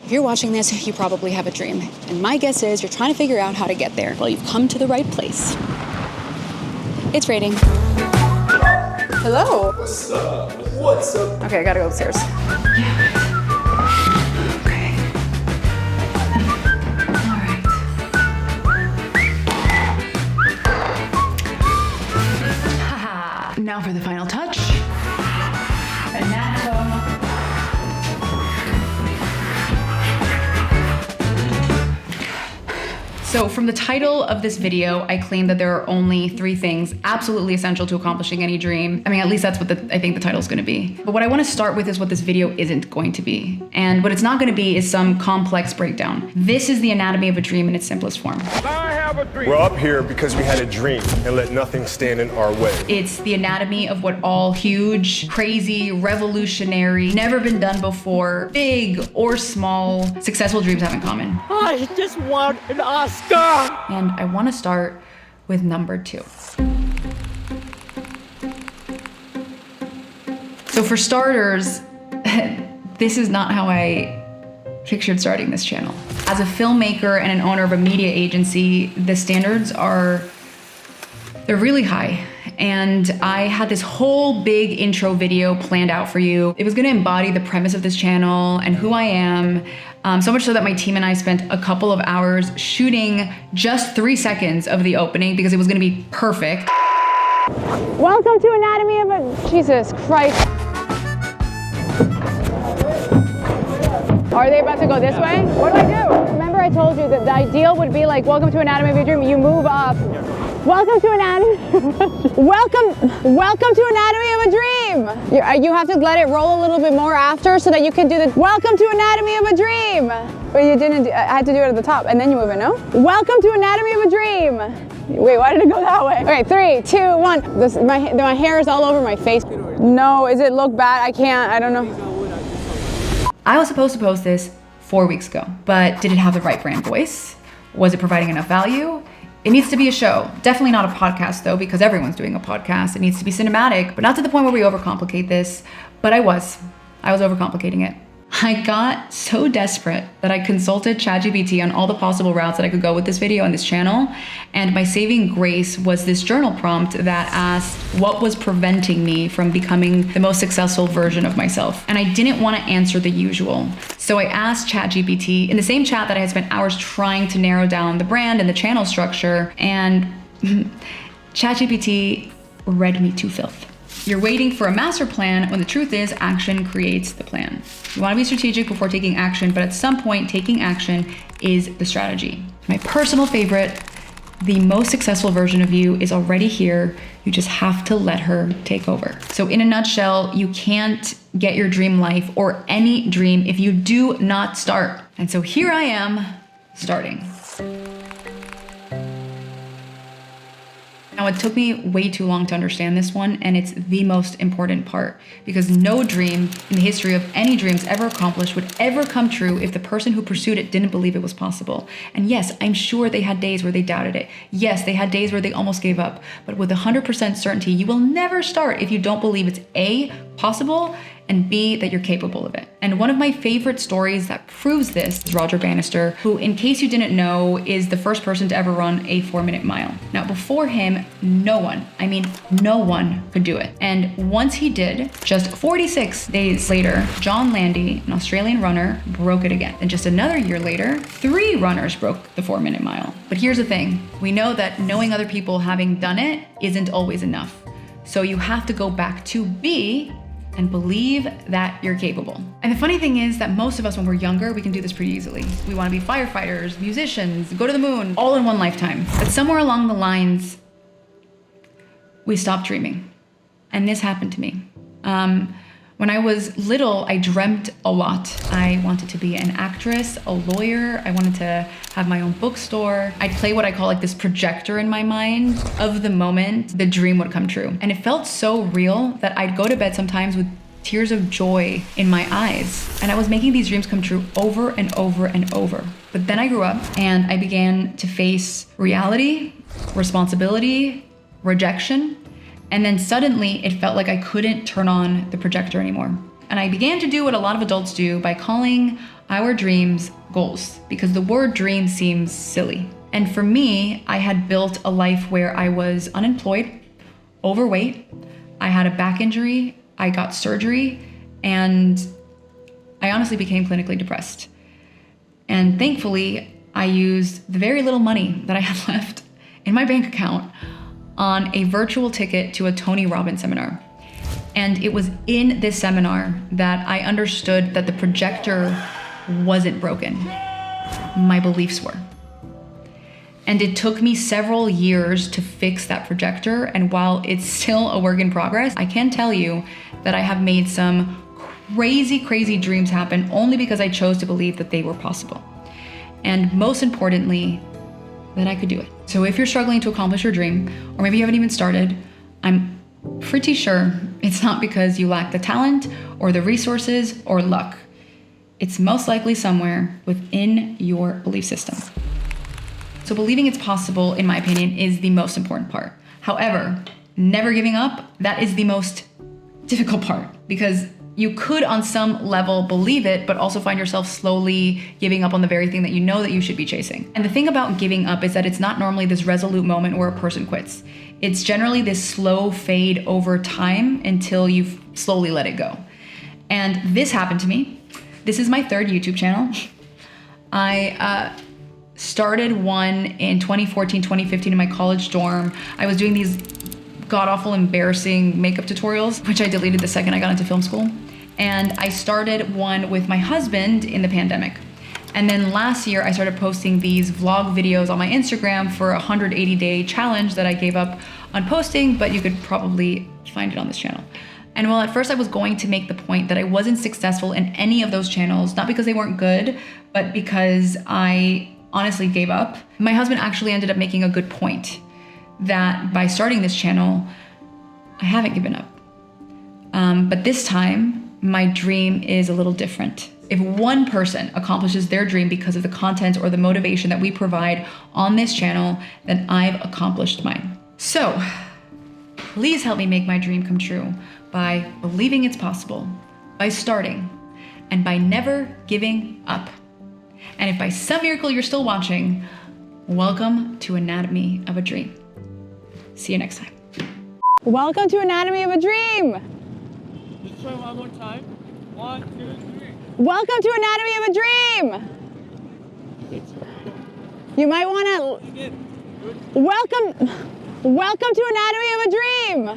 If you're watching this, you probably have a dream. And my guess is you're trying to figure out how to get there. Well, you've come to the right place. It's raining. Hello. What's up? What's up? Okay, I gotta go upstairs. Okay. All right. Haha. Now for the final touch. So from the title of this video, I claim that there are only 3 things absolutely essential to accomplishing any dream. I mean, at least that's what I think the title is gonna be. But what I wanna start with is what this video isn't going to be. And what it's not gonna be is some complex breakdown. This is the anatomy of a dream in its simplest form. I have a dream. We're up here because we had a dream and let nothing stand in our way. It's the anatomy of what all huge, crazy, revolutionary, never been done before, big or small, successful dreams have in common. I just want an Oscar. And I want to start with number 2. So for starters, this is not how I pictured starting this channel. As a filmmaker and an owner of a media agency, the standards they're really high. And I had this whole big intro video planned out for you. It was gonna embody the premise of this channel and who I am. So much so that my team and I spent a couple of hours shooting just 3 seconds of the opening because it was gonna be perfect. Welcome to Anatomy of a... Jesus Christ. Are they about to go this way? What do I do? Remember I told you that the ideal would be like, welcome to Anatomy of a Dream. You move up. Welcome to Anatomy. Welcome to Anatomy of a Dream. You have to let it roll a little bit more after so that you can do the welcome to Anatomy of a Dream. But you didn't. I had to do it at the top and then you move it. No. Welcome to Anatomy of a Dream. Wait, why did it go that way? Okay, 3, 2, 1. My hair is all over my face. No, does it look bad? I can't. I don't know. I was supposed to post this 4 weeks ago, but did it have the right brand voice? Was it providing enough value? It needs to be a show. Definitely not a podcast though, because everyone's doing a podcast. It needs to be cinematic, but not to the point where we overcomplicate this. But I was overcomplicating it. I got so desperate that I consulted ChatGPT on all the possible routes that I could go with this video on this channel. And my saving grace was this journal prompt that asked what was preventing me from becoming the most successful version of myself. And I didn't want to answer the usual. So I asked ChatGPT in the same chat that I had spent hours trying to narrow down the brand and the channel structure. And ChatGPT read me to filth. You're waiting for a master plan when the truth is action creates the plan. You want to be strategic before taking action, but at some point, taking action is the strategy. My personal favorite, the most successful version of you is already here. You just have to let her take over. So in a nutshell, you can't get your dream life or any dream if you do not start. And so here I am, starting. Now, it took me way too long to understand this one, and it's the most important part because no dream in the history of any dreams ever accomplished would ever come true if the person who pursued it didn't believe it was possible. And yes, I'm sure they had days where they doubted it. Yes, they had days where they almost gave up, but with 100% certainty, you will never start if you don't believe it's A, possible, and B, that you're capable of it. And one of my favorite stories that proves this is Roger Bannister, who, in case you didn't know, is the first person to ever run a 4-minute mile. Now, before him, no one could do it. And once he did, just 46 days later, John Landy, an Australian runner, broke it again. And just another year later, 3 runners broke the 4-minute mile. But here's the thing, we know that knowing other people having done it isn't always enough. So you have to go back to B and believe that you're capable. And the funny thing is that most of us, when we're younger, we can do this pretty easily. We want to be firefighters, musicians, go to the moon, all in one lifetime. But somewhere along the lines, we stopped dreaming. And this happened to me. When I was little, I dreamt a lot. I wanted to be an actress, a lawyer. I wanted to have my own bookstore. I'd play what I call like this projector in my mind of the moment the dream would come true. And it felt so real that I'd go to bed sometimes with tears of joy in my eyes. And I was making these dreams come true over and over and over. But then I grew up and I began to face reality, responsibility, rejection. And then suddenly it felt like I couldn't turn on the projector anymore. And I began to do what a lot of adults do by calling our dreams goals, because the word dream seems silly. And for me, I had built a life where I was unemployed, overweight, I had a back injury, I got surgery, and I honestly became clinically depressed. And thankfully, I used the very little money that I had left in my bank account on a virtual ticket to a Tony Robbins seminar. And it was in this seminar that I understood that the projector wasn't broken. My beliefs were. And it took me several years to fix that projector. And while it's still a work in progress, I can tell you that I have made some crazy dreams happen only because I chose to believe that they were possible. And most importantly, that I could do it. So if you're struggling to accomplish your dream, or maybe you haven't even started, I'm pretty sure it's not because you lack the talent or the resources or luck. It's most likely somewhere within your belief system. So believing it's possible, in my opinion, is the most important part. However, never giving up, that is the most difficult part, because you could on some level believe it, but also find yourself slowly giving up on the very thing that you know that you should be chasing. And the thing about giving up is that it's not normally this resolute moment where a person quits. It's generally this slow fade over time until you've slowly let it go. And this happened to me. This is my third YouTube channel. I started one in 2014, 2015 in my college dorm. I was doing these god-awful, embarrassing makeup tutorials, which I deleted the second I got into film school. And I started one with my husband in the pandemic. And then last year, I started posting these vlog videos on my Instagram for a 180-day challenge that I gave up on posting, but you could probably find it on this channel. And while at first I was going to make the point that I wasn't successful in any of those channels, not because they weren't good, but because I honestly gave up, my husband actually ended up making a good point that by starting this channel, I haven't given up. But this time, my dream is a little different. If one person accomplishes their dream because of the content or the motivation that we provide on this channel, then I've accomplished mine. So please help me make my dream come true by believing it's possible, by starting, and by never giving up. And if by some miracle you're still watching, welcome to Anatomy of a Dream. See you next time. Welcome to Anatomy of a Dream. Let's try one more time. 1, 2, 3. Welcome to Anatomy of a Dream. You might want to welcome to Anatomy of a Dream.